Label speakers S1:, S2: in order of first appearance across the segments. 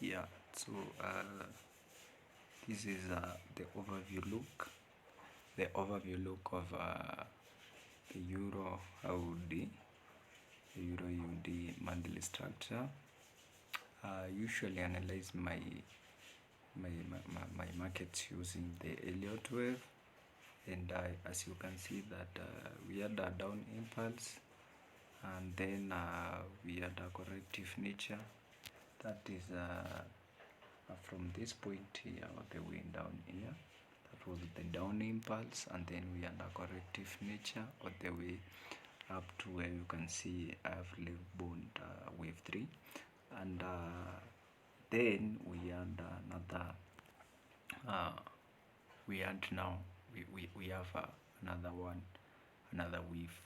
S1: Yeah, so this is the overview look of the euro UD monthly structure. Usually analyze my markets using the Elliot wave, and as you can see that we had a down impulse, and then we had a corrective nature, that is from this point here all the way down here. That was the down impulse, and then we had a corrective nature all the way up to where you can see I have labeled wave 3, and then we had another we have another wave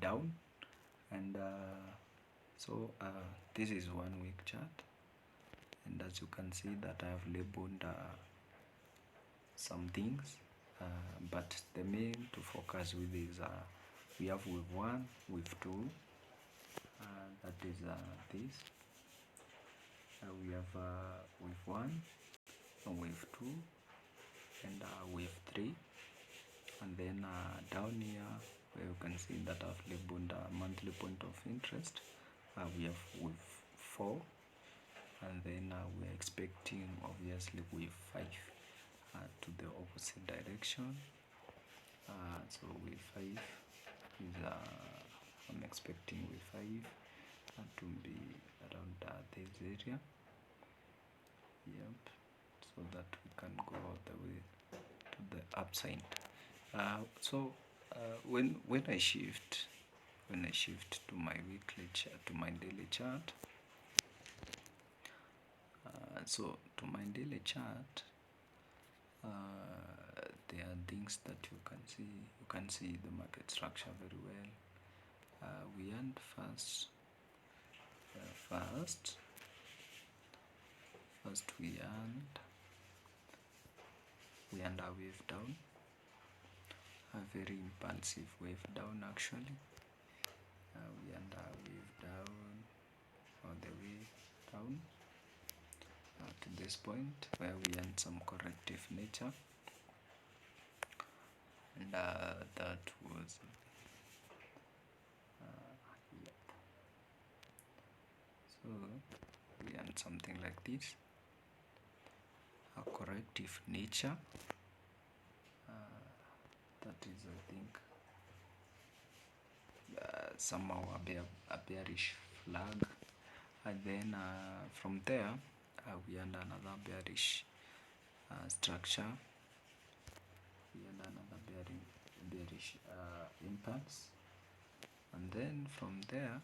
S1: down, and so this is 1 week chart, and as you can see that I have labeled some things, but the main to focus with is we have wave 1, wave 2, that is this. We have wave 1, wave 2, and wave 3, and then down here where you can see that I've labeled monthly point of interest, we have wave 4, and then we're expecting obviously wave 5 to the opposite direction. So wave 5 is I'm expecting wave 5 to be around this area. Yep, so that we can go all the way to the upside. So when I shift to my weekly chart, to my daily chart, so to my daily chart, there are things that you can see the market structure very well. We earned first we earned a wave down, a very impulsive wave down actually. We earned a wave down all the way down to this point where we earned some corrective nature, and that was so we earned something like this, a corrective nature, that is I think somehow a bearish flag, and then from there we earned another bearish structure, we earned another bearish impulse, and then from there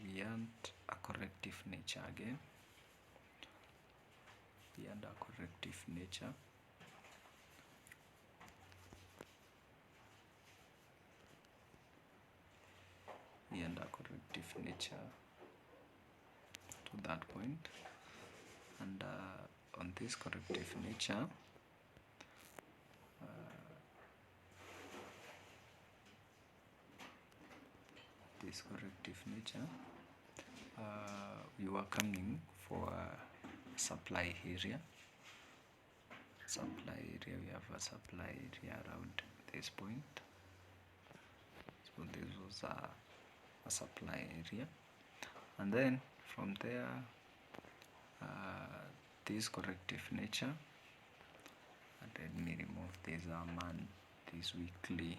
S1: we earned a corrective nature again. We earned a corrective nature, we earned a corrective nature to that point, and on this corrective nature we were coming for a supply area. We have a supply area around this point, so this was a supply area, and then from there this corrective nature, and let me remove this weekly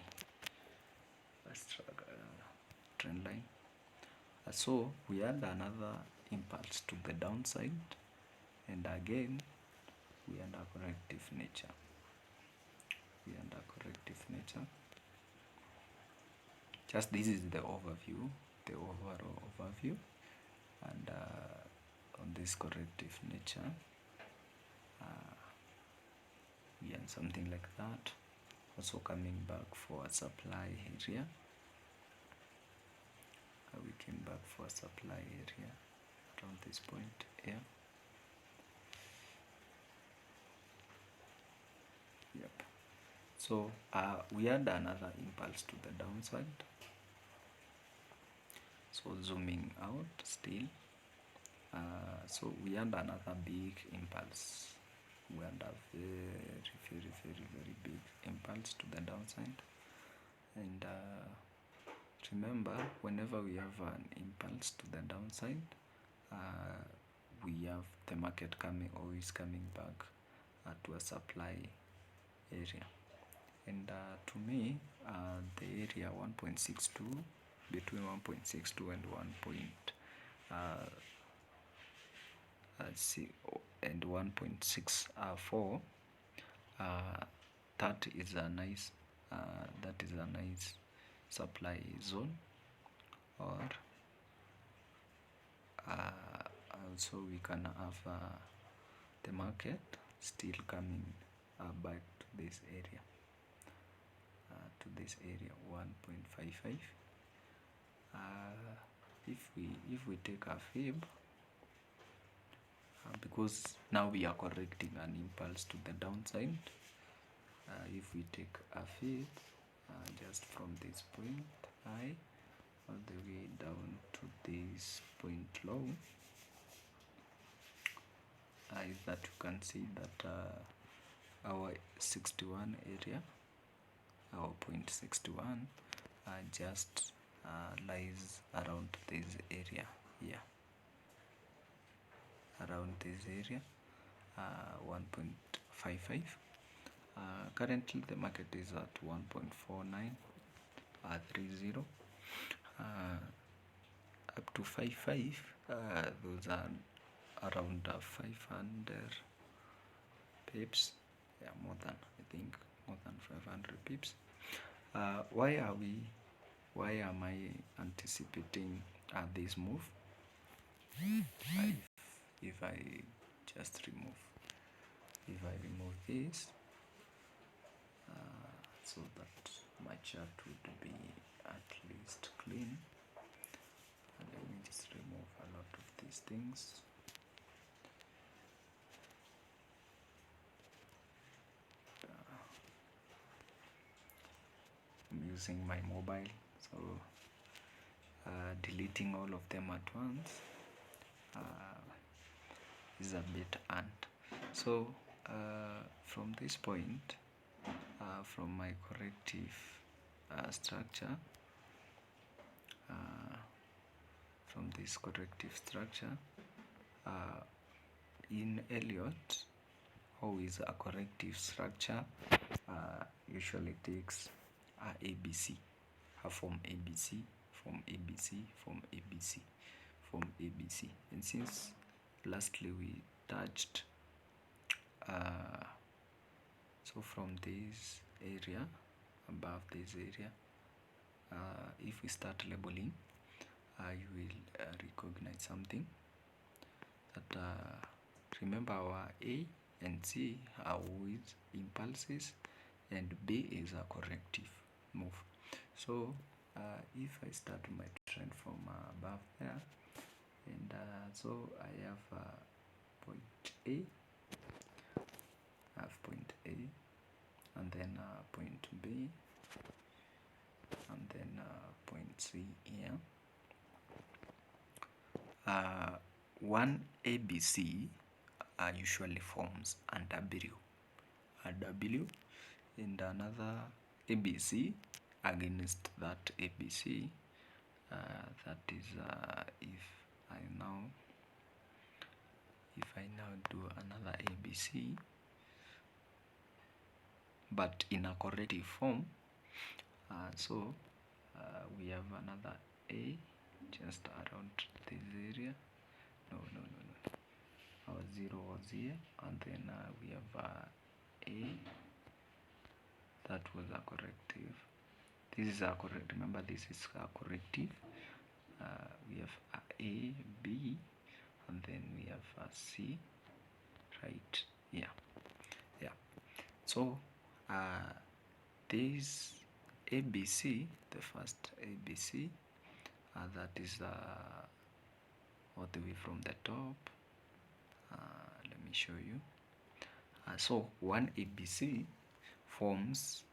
S1: trend line. So we had another impulse to the downside, and again we had a corrective nature. Just this is the overview, the overall overview, and on this corrective nature we had something like that, also coming back for a supply area. We came back for a supply area around this point here. Yep. So we had another impulse to the downside. So zooming out still, So we had another big impulse. We had a very big impulse to the downside. And remember, whenever we have an impulse to the downside, we have the market always coming back to a supply area. And to me, the area 1.62, between 1.62 and 1.64, that is a nice supply zone. Or also we can have the market still coming back to this area, 1.55. If we take a fib, because now we are correcting an impulse to the downside, if we take a fib just from this point high all the way down to this point low, is that you can see that our 61 area, our point 61, just lies around this area here, around this area, 1.55. Currently the market is at 1.4930, up to 55. Those are around 500 pips. Yeah, more than 500 pips. Why am I anticipating this move? If I remove this, so that my chart would be at least clean, let me just remove a lot of these things. I'm using my mobile, so deleting all of them at once is a bit hard. So from this point, from my corrective structure, in Elliot, how is a corrective structure usually takes ABC, a form ABC, form ABC, form ABC, form ABC. And since lastly we touched, so from this area, above this area, if we start labeling, you will recognize something that remember our A and C are always impulses, and B is a corrective move. So if I start my trend from above there, and so I have point A, and then point B, and then point C here. One ABC usually forms a W, and another ABC against that ABC. That is if I now do another ABC, but in a corrective form. So we have another A just around this area. No. Our 0 was here, and then we have A. That was a corrective. This is a correct. Remember, this is a corrective. We have A, B, and then we have C. Right. Yeah. So this ABC, the first ABC, that is all the way from the top. Let me show you. So one ABC forms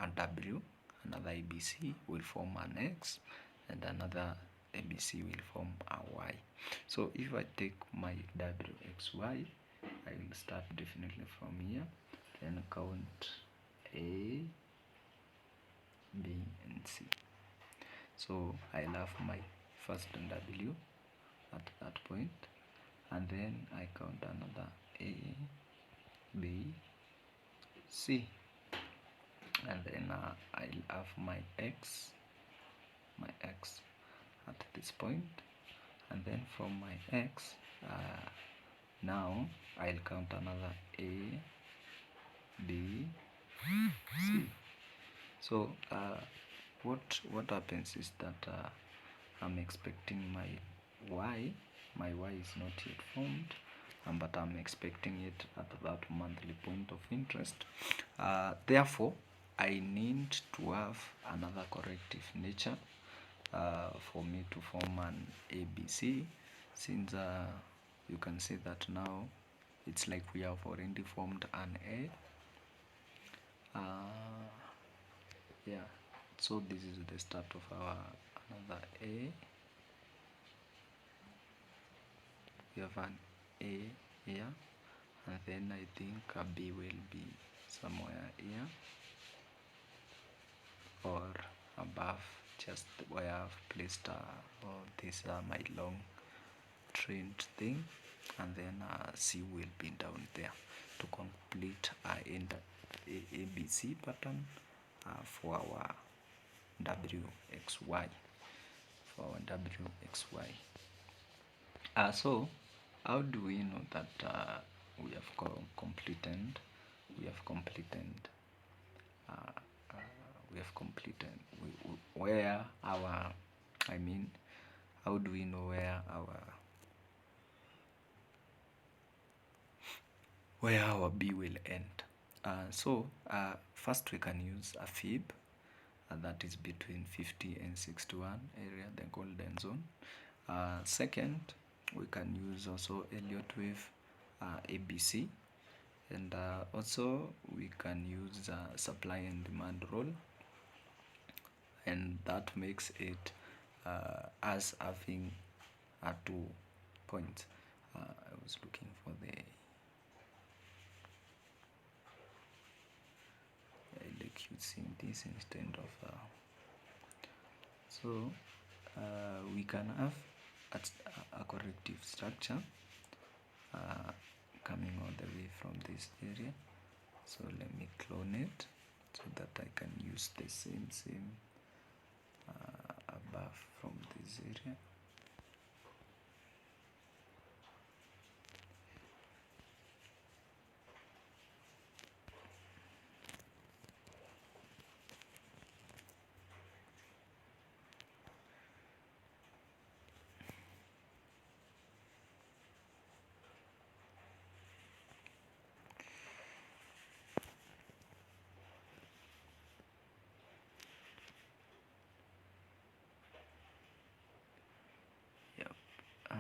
S1: a W, another ABC will form an X, and another ABC will form a Y. So if I take my WXY, I will start definitely from here, then count A, B, and C. So I'll have my first W at that point, and then I count another A, B, C, and then I'll have my X at this point, and then from my X, now I'll count another A, B, C. So what happens is that I'm expecting my Y is not yet formed, but I'm expecting it at that monthly point of interest. Therefore, I need to have another corrective nature for me to form an ABC, since you can see that now it's like we have already formed an A. Yeah, so this is the start of our another A. We have an A here, and then I think a B will be somewhere here or above, just where I've placed this my long trained thing, and then C will be down there to complete ABC pattern for our WXY. So how do we know that we have completed where our, I mean, how do we know where our B will end? So first we can use a fib, that is between 50 and 61 area, the golden zone. Second, we can use also Elliot wave, ABC, and also we can use supply and demand rule, and that makes it as having 2 points. I was looking for the using this instead of so we can have a corrective structure coming all the way from this area. So let me clone it so that I can use the same above from this area.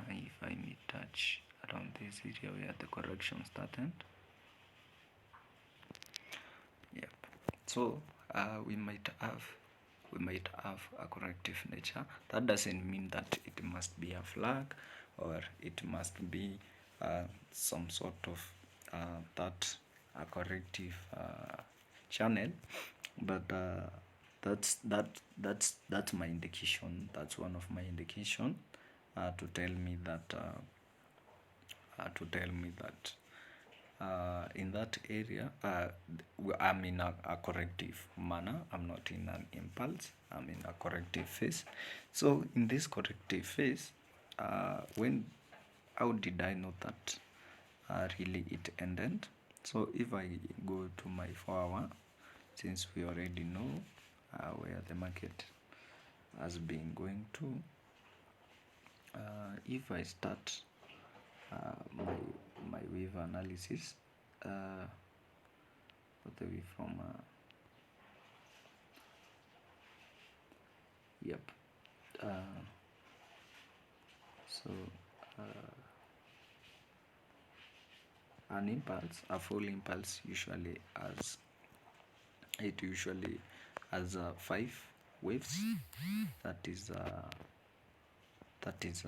S1: If I may touch around this area where the correction started. Yep. So we might have a corrective nature. That doesn't mean that it must be a flag or it must be some sort of that a corrective channel, but that's my indication. That's one of my indication to tell me that in that area I'm in a corrective manner. I'm not in an impulse, I'm in a corrective phase. So in this corrective phase, how did I know that really it ended? So if I go to my 4-hour, since we already know where the market has been going to, if I start my wave analysis all the way from so an impulse, a full impulse usually has 5 waves. That is that is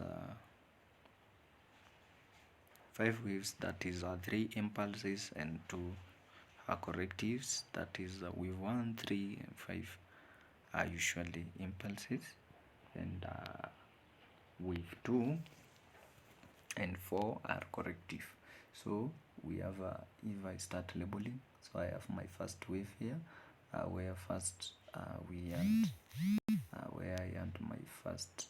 S1: 5 waves, that is 3 impulses and 2 correctives, that is wave 1, 3 and 5 are usually impulses, and wave 2 and 4 are corrective. So we have if I start labeling, so I have my first wave here, where first we end where I end my first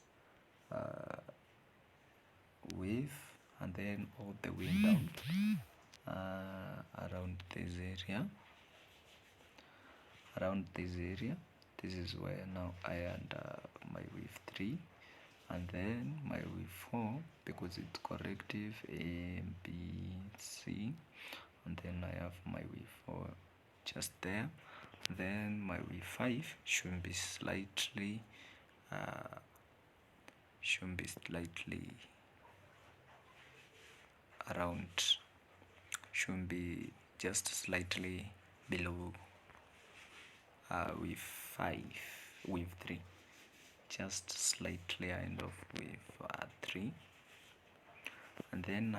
S1: wave, and then all the way down around this area. This is where now I end my wave 3, and then my wave 4, because it's corrective, A, B, C, and then I have my wave 4 just there. Then my wave 5 should be slightly around, should be just slightly below wave 5, wave 3, just slightly end of wave 3, and then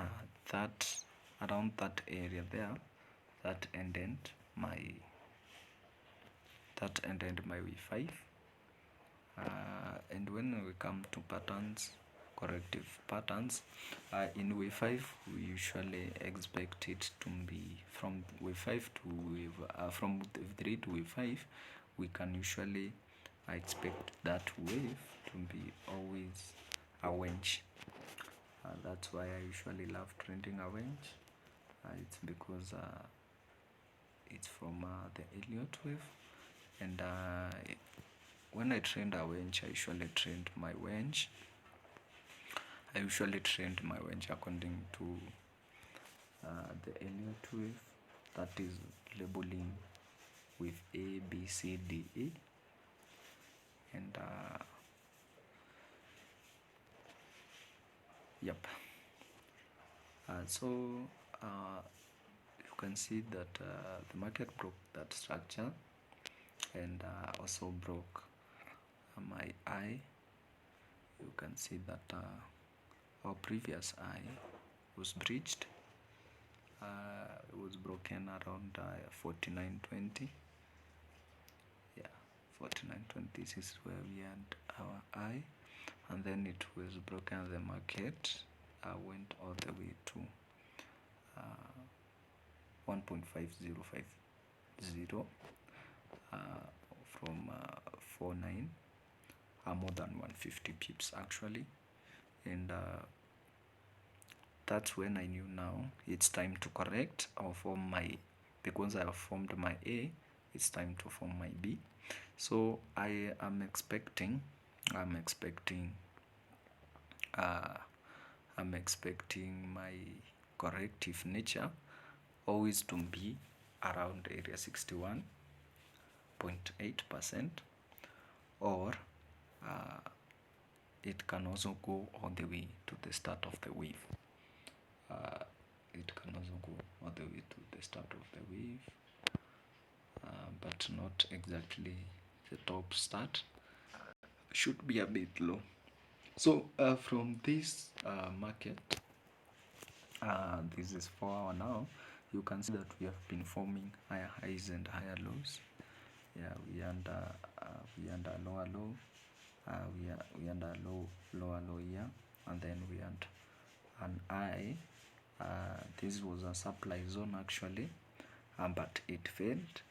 S1: that around that area there, that ended my wave 5. And when we come to patterns, corrective patterns, in wave 5 we usually expect it to be from wave 5 to wave from wave 3 to wave 5. We can usually expect that wave to be always a wedge. That's why I usually love trending a wedge. It's because it's from the Elliot wave, and when I trend a wedge, I usually trend my wedge according to the Elliot wave, that is labeling with A, B, C, D, E, and yep. So you can see that the market broke that structure, and also broke my eye. You can see that our previous eye was breached. It was broken around 49.20. Yeah, 49.20. This is where we had our eye, and then it was broken. The market went all the way to 1.5050 from 49, more than 150 pips actually, and that's when I knew now it's time to correct or form my, because I have formed my A, it's time to form my B. So I am expecting my corrective nature always to be around area 61.8%, or it can also go all the way to the start of the wave. But not exactly the top start. Should be a bit low. So from this market, this is 4 hour now, you can see that we have been forming higher highs and higher lows. Yeah, we under lower low, we under lower low here, and then we had an high. This was a supply zone actually, but it failed,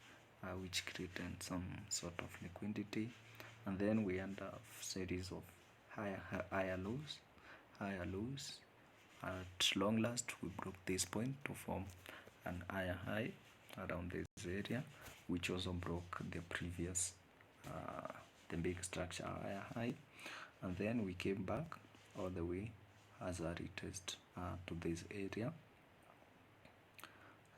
S1: which created some sort of liquidity, and then we end up series of higher lows. At long last, we broke this point to form an higher high around this area, which also broke the previous the big structure higher high, and then we came back all the way as a retest to this area.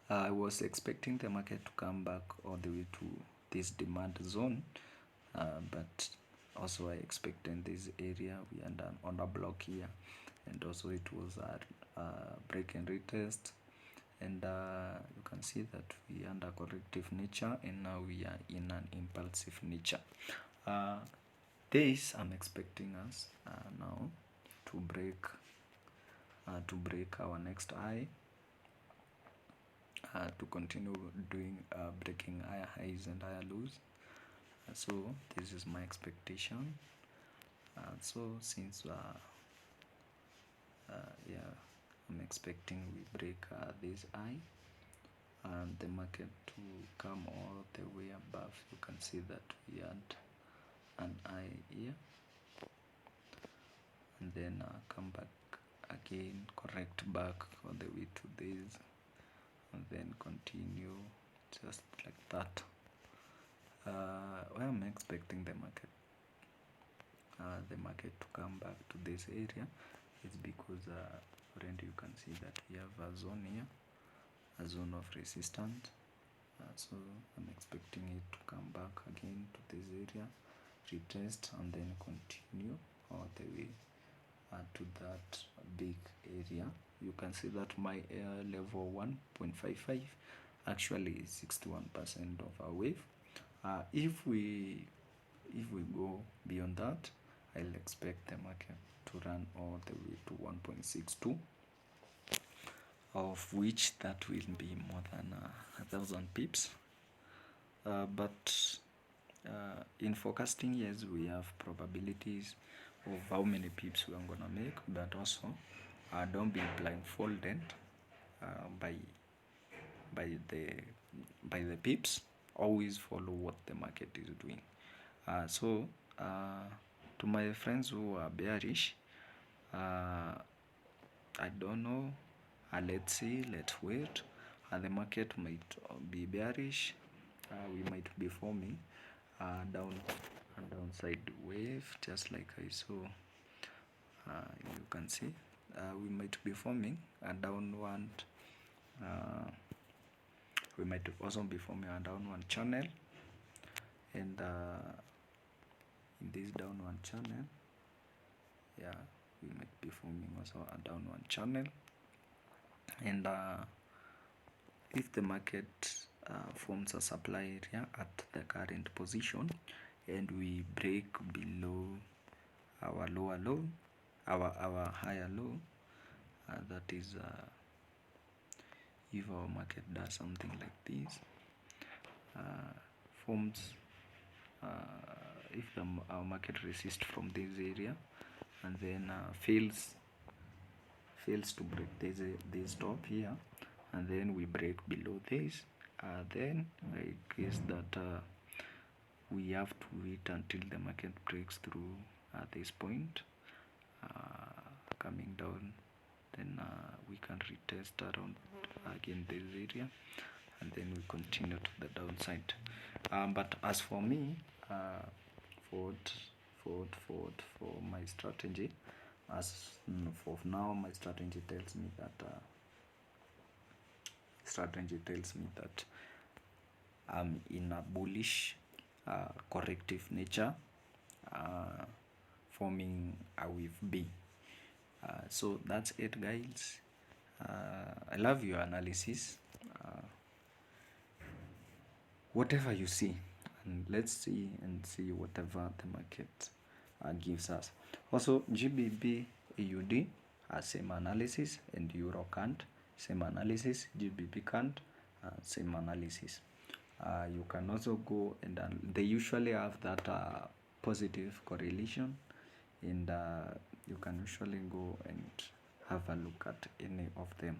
S1: I was expecting the market to come back all the way to this demand zone, but also I expected this area we end on a block here, and also it was a break and retest, and you can see that we under corrective nature, and now we are in an impulsive nature. This I'm expecting us now break our next high, to continue doing breaking higher highs and higher lows. So this is my expectation. So since yeah, I'm expecting we break this high and the market to come all the way above. You can see that we had an high here, and then come back again, correct back all the way to this, and then continue just like that. Why I'm expecting the market to come back to this area is because already you can see that we have a zone here, a zone of resistance. So I'm expecting it to come back again to this area, retest, and then continue all the way to that big area. You can see that my level 1.55 actually is 61% of our wave. If we go beyond that, I'll expect the market to run all the way to 1.62, of which that will be more than 1,000 pips. But in forecasting, yes, we have probabilities of how many pips we are gonna make, but also don't be blindfolded by the pips. Always follow what the market is doing. So to my friends who are bearish, I don't know. Let's see. Let's wait. The market might be bearish. We might be forming a downside wave, just like I saw. You can see we might be forming a downward. We might also be forming a downward channel, and in this downward channel, yeah, we might be forming also a downward channel. And if the market forms a supply area at the current position, and we break below our lower low, our higher low, that is if our market does something like this, forms if our market resists from this area and then fails to break this top here, and then we break below this, then I guess that we have to wait until the market breaks through at this point, coming down, then we can retest around again this area, and then we continue to the downside. But as for me, for my strategy, as for now, my strategy tells me that I'm in a bullish corrective nature, forming a wave B. So that's it, guys. I love your analysis. Whatever you see, and let's see whatever the market gives us. Also, GBP AUD same analysis, and Euro CAD same analysis, GBP CAD same analysis. You can also go and they usually have that positive correlation, and you can usually go and have a look at any of them.